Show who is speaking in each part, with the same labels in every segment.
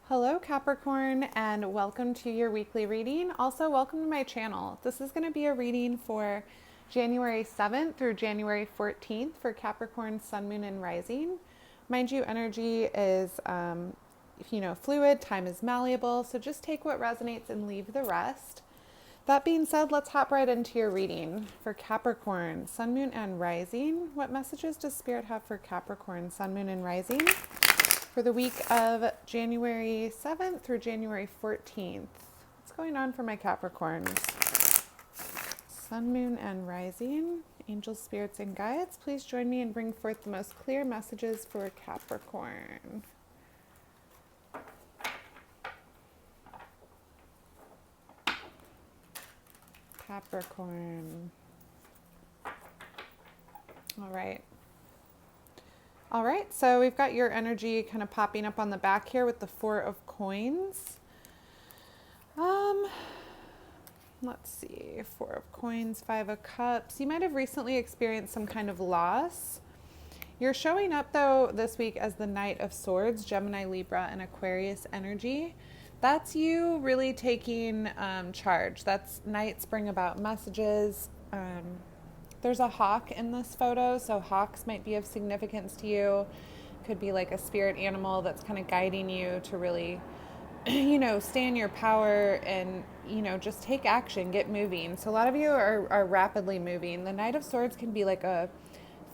Speaker 1: Hello Capricorn, and welcome to your weekly reading. Also, welcome to my channel. This is going to be a reading for January 7th through January 14th for Capricorn Sun, Moon, and Rising. Mind you, energy is, fluid, time is malleable, so just take what resonates and leave the rest. That being said, let's hop right into your reading for Capricorn, Sun, Moon, and Rising. What messages does Spirit have for Capricorn, Sun, Moon, and Rising for the week of January 7th through January 14th? What's going on for my Capricorns? Sun, Moon, and Rising. Angels, spirits, and guides, please join me and bring forth the most clear messages for Capricorn. Capricorn. All right. All right, so we've got your energy kind of popping up on the back here with the Four of Coins. Let's see, Four of Coins, Five of Cups. You might have recently experienced some kind of loss. You're showing up, though, this week as the Knight of Swords, Gemini, Libra, and Aquarius energy. That's you really taking charge. That's Knights bring about messages. There's a hawk in this photo, so hawks might be of significance to you. Could be like a spirit animal that's kind of guiding you to really, stay in your power and, just take action, get moving. So a lot of you are rapidly moving. The Knight of Swords can be like a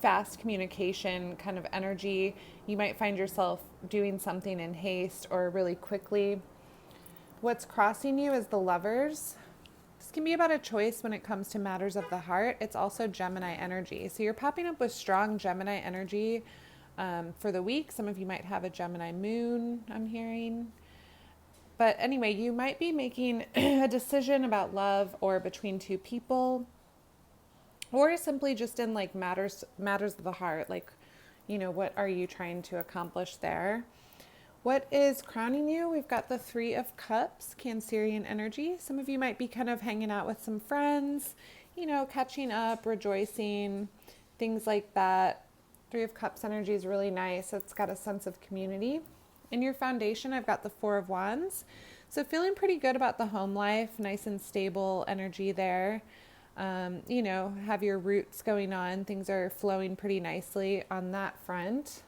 Speaker 1: fast communication kind of energy. You might find yourself doing something in haste or really quickly. What's crossing you is the Lovers. This can be about a choice when it comes to matters of the heart. It's also Gemini energy. So you're popping up with strong Gemini energy for the week. Some of you might have a Gemini moon, I'm hearing. But anyway, you might be making a decision about love or between two people, or simply just in like matters of the heart. Like, what are you trying to accomplish there? What is crowning you? We've got the Three of Cups, Cancerian energy. Some of you might be kind of hanging out with some friends, catching up, rejoicing, things like that. Three of Cups energy is really nice. It's got a sense of community. In your foundation, I've got the Four of Wands. So feeling pretty good about the home life, nice and stable energy there. Have your roots going on. Things are flowing pretty nicely on that front.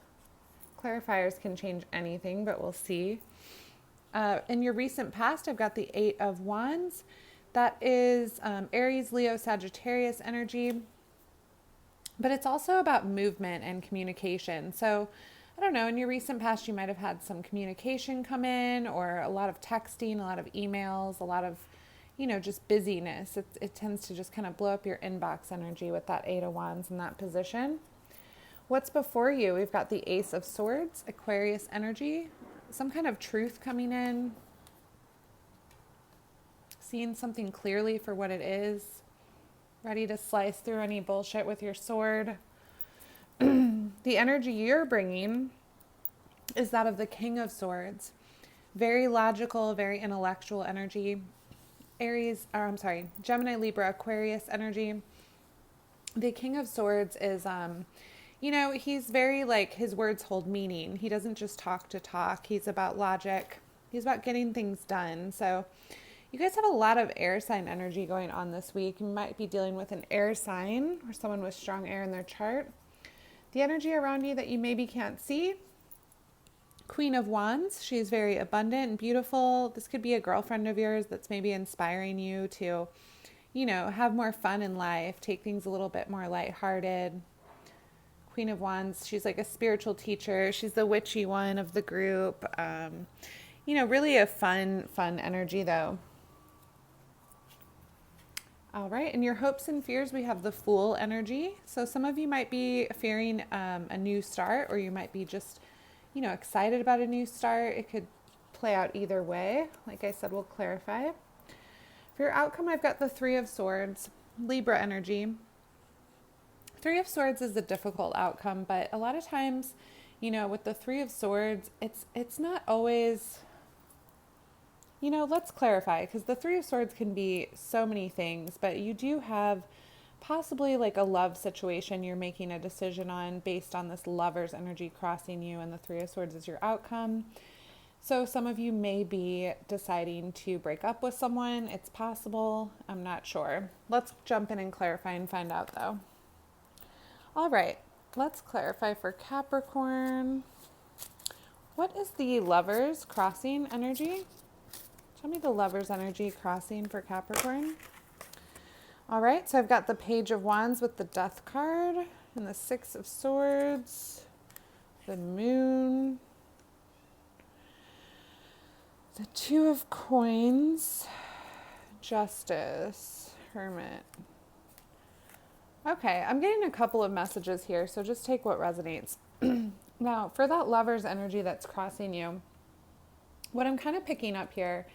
Speaker 1: Clarifiers can change anything, but we'll see. In your recent past, I've got the Eight of Wands. That is Aries, Leo, Sagittarius energy. But it's also about movement and communication. So, I don't know, in your recent past, you might have had some communication come in, or a lot of texting, a lot of emails, a lot of, just busyness. It tends to just kind of blow up your inbox energy with that Eight of Wands in that position. What's before you? We've got the Ace of Swords, Aquarius energy, some kind of truth coming in, seeing something clearly for what it is, ready to slice through any bullshit with your sword. The energy you're bringing is that of the King of Swords, very logical, very intellectual energy. Gemini, Libra, Aquarius energy. The King of Swords is, he's very his words hold meaning. He doesn't just talk to talk. He's about logic. He's about getting things done. So you guys have a lot of air sign energy going on this week. You might be dealing with an air sign or someone with strong air in their chart. The energy around you that you maybe can't see. Queen of Wands. She's very abundant and beautiful. This could be a girlfriend of yours that's maybe inspiring you to, have more fun in life, take things a little bit more lighthearted. Queen of Wands, she's like a spiritual teacher. She's the witchy one of the group. Really a fun energy though. All right, in your hopes and fears, we have the Fool energy. So some of you might be fearing a new start, or you might be just, excited about a new start. It could play out either way. Like I said, we'll clarify. For your outcome, I've got the Three of Swords, Libra energy. Three of Swords is a difficult outcome, but a lot of times, with the Three of Swords, it's not always, let's clarify, because the Three of Swords can be so many things, but you do have possibly like a love situation you're making a decision on based on this Lover's energy crossing you, and the Three of Swords is your outcome. So some of you may be deciding to break up with someone. It's possible. I'm not sure. Let's jump in and clarify and find out though. All right, let's clarify for Capricorn. What is the Lovers crossing energy? Tell me the Lovers energy crossing for Capricorn. All right, so I've got the Page of Wands with the Death card and the Six of Swords, the Moon, the Two of Coins, Justice, Hermit. Okay, I'm getting a couple of messages here, so just take what resonates. Now, for that Lover's energy that's crossing you, what I'm kind of picking up here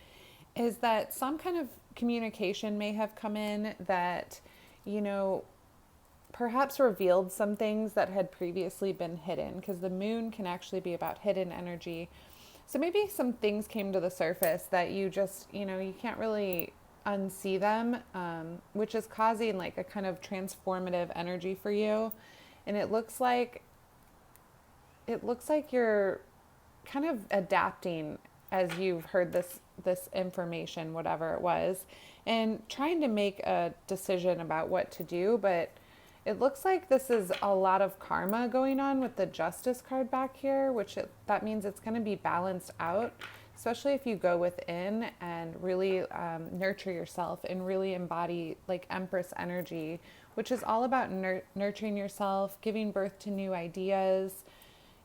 Speaker 1: is that some kind of communication may have come in that, you know, perhaps revealed some things that had previously been hidden, because the moon can actually be about hidden energy. So maybe some things came to the surface that you just, you know, you can't really unsee them, which is causing like a kind of transformative energy for you. And it looks like you're kind of adapting as you've heard this information, whatever it was, and trying to make a decision about what to do. But it looks like this is a lot of karma going on with the Justice card back here, that means it's going to be balanced out, especially if you go within and really nurture yourself and really embody like Empress energy, which is all about nurturing yourself, giving birth to new ideas,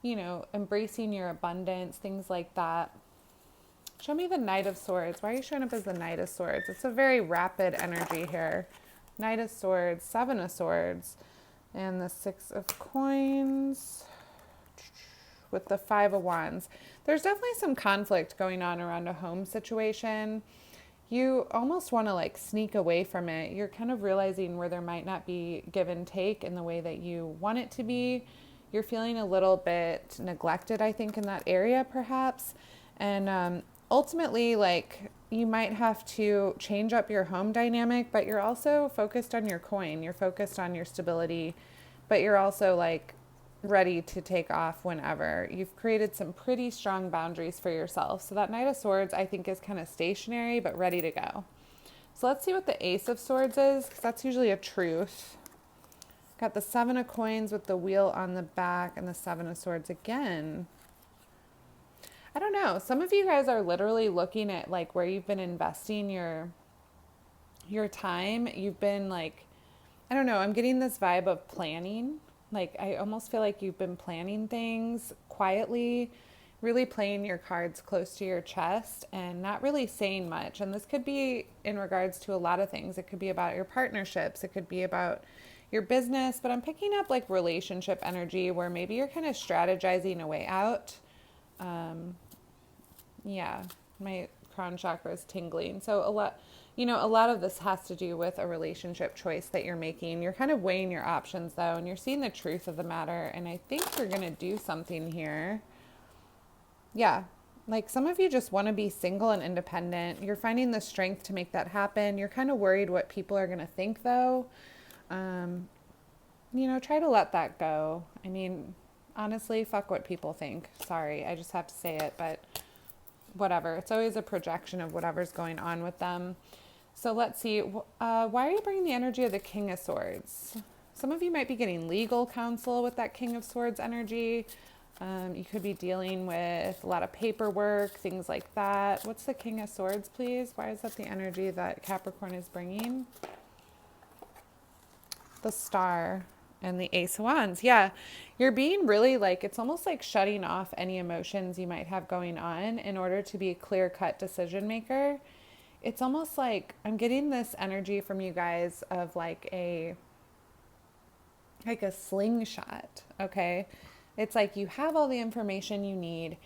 Speaker 1: you know, embracing your abundance, things like that. Show me the Knight of Swords. Why are you showing up as the Knight of Swords? It's a very rapid energy here. Knight of Swords, Seven of Swords, and the Six of Coins with the Five of Wands. There's definitely some conflict going on around a home situation. You almost want to like sneak away from it. You're kind of realizing where there might not be give and take in the way that you want it to be. You're feeling a little bit neglected, I think, in that area perhaps. And ultimately, like, you might have to change up your home dynamic, but you're also focused on your coin. You're focused on your stability, but you're also like ready to take off whenever. You've created some pretty strong boundaries for yourself. So that Knight of Swords, I think, is kind of stationary, but ready to go. So let's see what the Ace of Swords is, because that's usually a truth. Got the Seven of Coins with the wheel on the back and the Seven of Swords again. I don't know. Some of you guys are literally looking at like where you've been investing your time. You've been like, I don't know, I'm getting this vibe of planning. Like, I almost feel like you've been planning things quietly, really playing your cards close to your chest and not really saying much. And this could be in regards to a lot of things. It could be about your partnerships. It could be about your business, but I'm picking up like relationship energy where maybe you're kind of strategizing a way out. Yeah, my crown chakra is tingling. So a lot of this has to do with a relationship choice that you're making. You're kind of weighing your options though, and you're seeing the truth of the matter. And I think you're going to do something here. Yeah. Like some of you just want to be single and independent. You're finding the strength to make that happen. You're kind of worried what people are going to think though. Try to let that go. I mean, honestly, fuck what people think. Sorry, I just have to say it, but whatever. It's always a projection of whatever's going on with them. So let's see. Why are you bringing the energy of the King of Swords? Some of you might be getting legal counsel with that King of Swords energy. You could be dealing with a lot of paperwork, things like that. What's the King of Swords, please? Why is that the energy that Capricorn is bringing? The Star and the Ace of Wands. Yeah, you're being really like, it's almost like shutting off any emotions you might have going on in order to be a clear-cut decision maker. It's almost like I'm getting this energy from you guys of like a slingshot, okay? It's like you have all the information you need.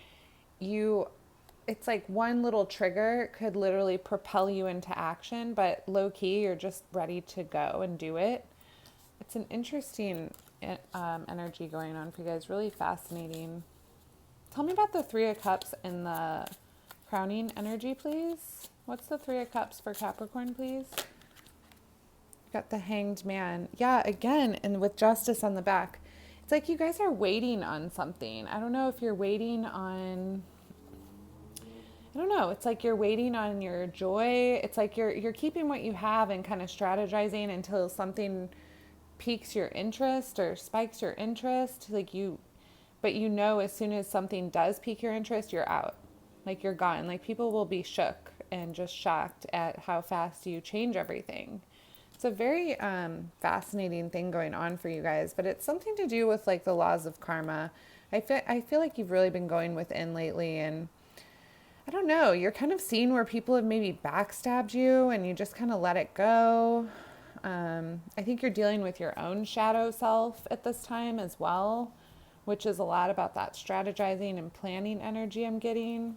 Speaker 1: It's like one little trigger could literally propel you into action, but low key, you're just ready to go and do it. It's an interesting energy going on for you guys, really fascinating. Tell me about the Three of Cups and the crowning energy, please. What's the Three of Cups for Capricorn, please? Got the Hanged Man. Yeah, again, and with Justice on the back. It's like you guys are waiting on something. I don't know if you're waiting on don't know, it's like you're waiting on your joy. It's like you're keeping what you have and kind of strategizing until something piques your interest or spikes your interest. But as soon as something does pique your interest, you're out. Like you're gone. Like people will be shook and just shocked at how fast you change everything. It's a very fascinating thing going on for you guys, but it's something to do with like the laws of karma. I feel like you've really been going within lately, and I don't know, you're kind of seeing where people have maybe backstabbed you and you just kind of let it go. I think you're dealing with your own shadow self at this time as well, which is a lot about that strategizing and planning energy I'm getting.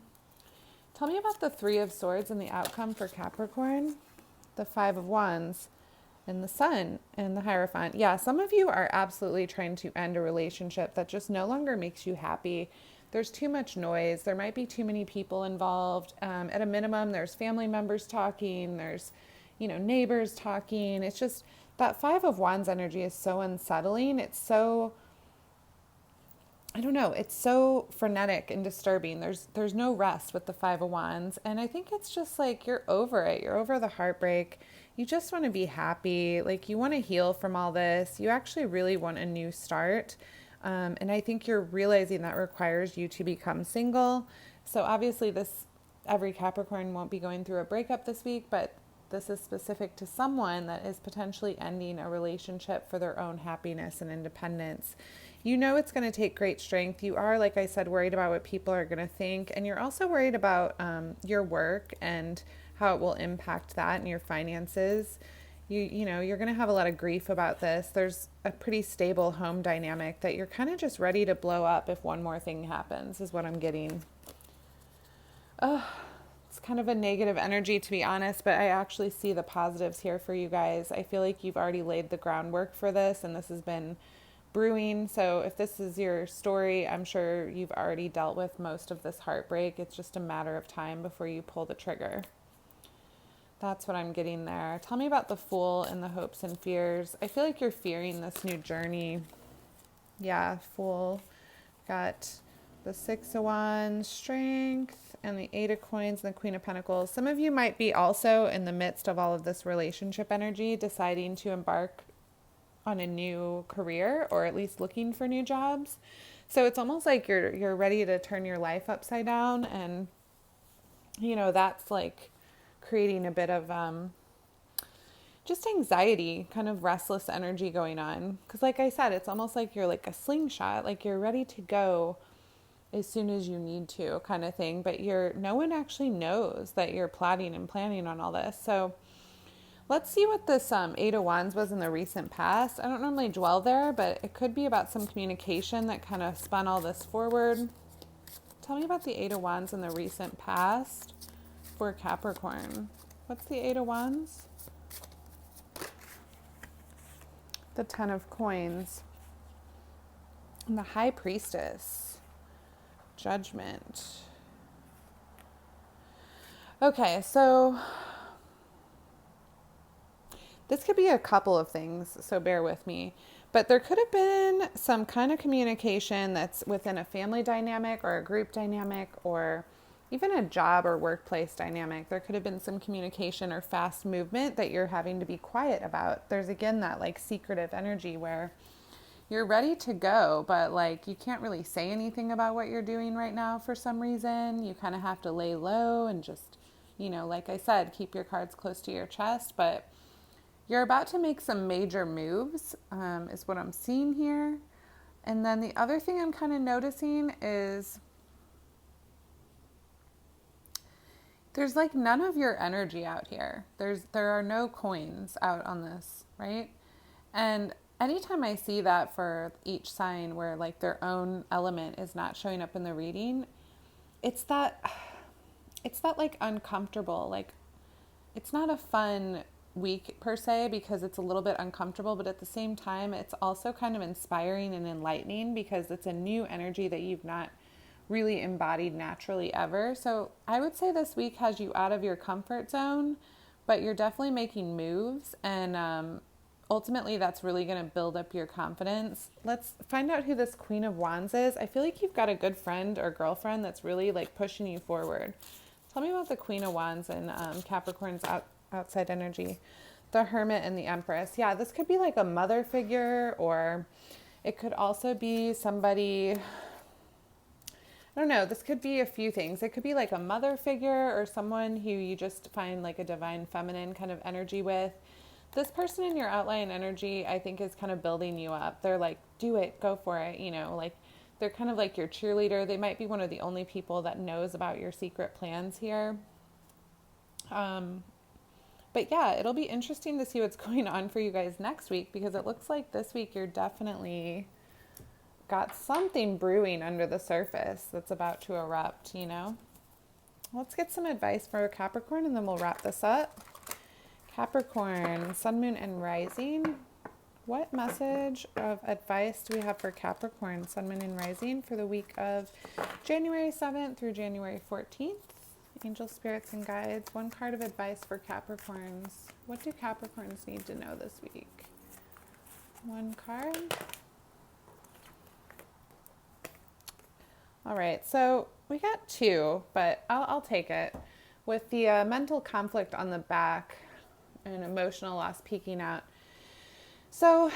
Speaker 1: Tell me about the Three of Swords and the outcome for Capricorn, the Five of Wands, and the Sun and the Hierophant. Yeah, some of you are absolutely trying to end a relationship that just no longer makes you happy. There's too much noise. There might be too many people involved. At a minimum, there's family members talking. There's, neighbors talking. It's just that Five of Wands energy is so unsettling. It's so, I don't know, it's so frenetic and disturbing. There's no rest with the Five of Wands. And I think it's just like you're over it. You're over the heartbreak. You just want to be happy. Like you want to heal from all this. You actually really want a new start. And I think you're realizing that requires you to become single. So obviously every Capricorn won't be going through a breakup this week, but this is specific to someone that is potentially ending a relationship for their own happiness and independence. It's going to take great strength. You are, like I said, worried about what people are going to think. And you're also worried about your work and how it will impact that and your finances. You're going to have a lot of grief about this. There's a pretty stable home dynamic that you're kind of just ready to blow up if one more thing happens, is what I'm getting. It's kind of a negative energy, to be honest, but I actually see the positives here for you guys. I feel like you've already laid the groundwork for this, and this has been brewing. So if this is your story, I'm sure you've already dealt with most of this heartbreak. It's just a matter of time before you pull the trigger. That's what I'm getting there. Tell me about the Fool and the hopes and fears. I feel like you're fearing this new journey. Yeah, Fool. Got the Six of Wands, Strength, and the Eight of Coins and the Queen of Pentacles. Some of you might be also in the midst of all of this relationship energy, deciding to embark on a new career, or at least looking for new jobs. So it's almost like you're ready to turn your life upside down, and that's like creating a bit of just anxiety, kind of restless energy going on. Because like I said, it's almost like you're like a slingshot, like you're ready to go as soon as you need to, kind of thing. But no one actually knows that you're plotting and planning on all this. So let's see what this Eight of Wands was in the recent past. I don't normally dwell there, but it could be about some communication that kind of spun all this forward. Tell me about the Eight of Wands in the recent past for Capricorn. What's the Eight of Wands? The Ten of Coins. And the High Priestess. Judgment. Okay, so this could be a couple of things, so bear with me. But there could have been some kind of communication that's within a family dynamic or a group dynamic or even a job or workplace dynamic. There could have been some communication or fast movement that you're having to be quiet about. There's again that like secretive energy where you're ready to go, but like you can't really say anything about what you're doing right now for some reason. You kind of have to lay low and just, like I said, keep your cards close to your chest. But you're about to make some major moves, is what I'm seeing here. And then the other thing I'm kind of noticing is there's like none of your energy out here. There are no coins out on this, right? And anytime I see that for each sign where like their own element is not showing up in the reading, it's that like uncomfortable, like it's not a fun week per se because it's a little bit uncomfortable, but at the same time, it's also kind of inspiring and enlightening because it's a new energy that you've not really embodied naturally ever. So I would say this week has you out of your comfort zone, but you're definitely making moves, and ultimately that's really going to build up your confidence. Let's find out who this Queen of Wands is. I feel like you've got a good friend or girlfriend that's really like pushing you forward. Tell me about the Queen of Wands and Capricorn's outside energy. The Hermit and the Empress. Yeah, this could be like a mother figure, or it could also be somebody, I don't know, this could be a few things. It could be like a mother figure or someone who you just find like a divine feminine kind of energy with. This person in your outline energy, I think, is kind of building you up. They're like, do it, go for it, you know, like they're kind of like your cheerleader. They might be one of the only people that knows about your secret plans here. But yeah, it'll be interesting to see what's going on for you guys next week, because it looks like this week you're definitely got something brewing under the surface that's about to erupt, you know? Let's get some advice for Capricorn and then we'll wrap this up. Capricorn, Sun, Moon, and Rising. What message of advice do we have for Capricorn, Sun, Moon, and Rising for the week of January 7th through January 14th? Angel, spirits, and guides. One card of advice for Capricorns. What do Capricorns need to know this week? One card. All right, so we got two, but I'll take it. With the mental conflict on the back and emotional loss peeking out. So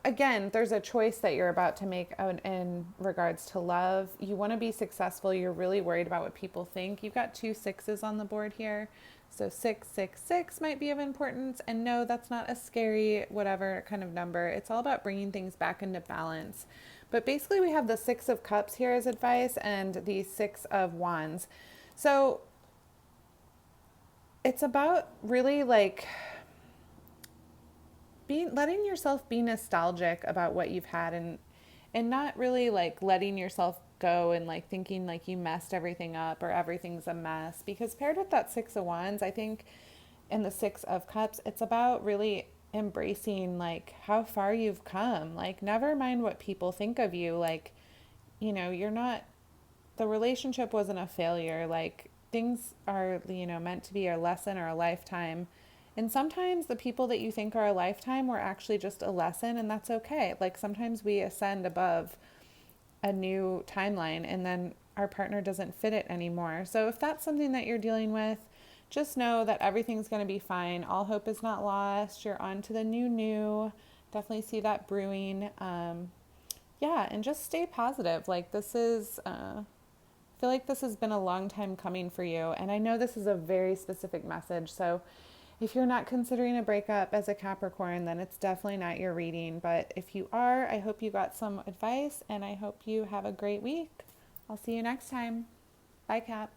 Speaker 1: again, there's a choice that you're about to make in regards to love. You want to be successful. You're really worried about what people think. You've got 2 6s on the board here. So 666 might be of importance. And no, that's not a scary whatever kind of number. It's all about bringing things back into balance. But basically we have the 6 of Cups here as advice and the 6 of Wands. So it's about really like letting yourself be nostalgic about what you've had, and not really like letting yourself go and like thinking like you messed everything up or everything's a mess. Because paired with that 6 of Wands, I think, and the 6 of Cups, it's about really embracing like how far you've come. Like, never mind what people think of you. Like, you know, the relationship wasn't a failure. Like, things are, you know, meant to be a lesson or a lifetime. And sometimes the people that you think are a lifetime were actually just a lesson, and that's okay. Like, sometimes we ascend above a new timeline and then our partner doesn't fit it anymore. So if that's something that you're dealing with, just know that everything's going to be fine. All hope is not lost. You're on to the new. Definitely see that brewing. Yeah, and just stay positive. Like, this is, I feel like this has been a long time coming for you. And I know this is a very specific message. So if you're not considering a breakup as a Capricorn, then it's definitely not your reading. But if you are, I hope you got some advice and I hope you have a great week. I'll see you next time. Bye, Cap.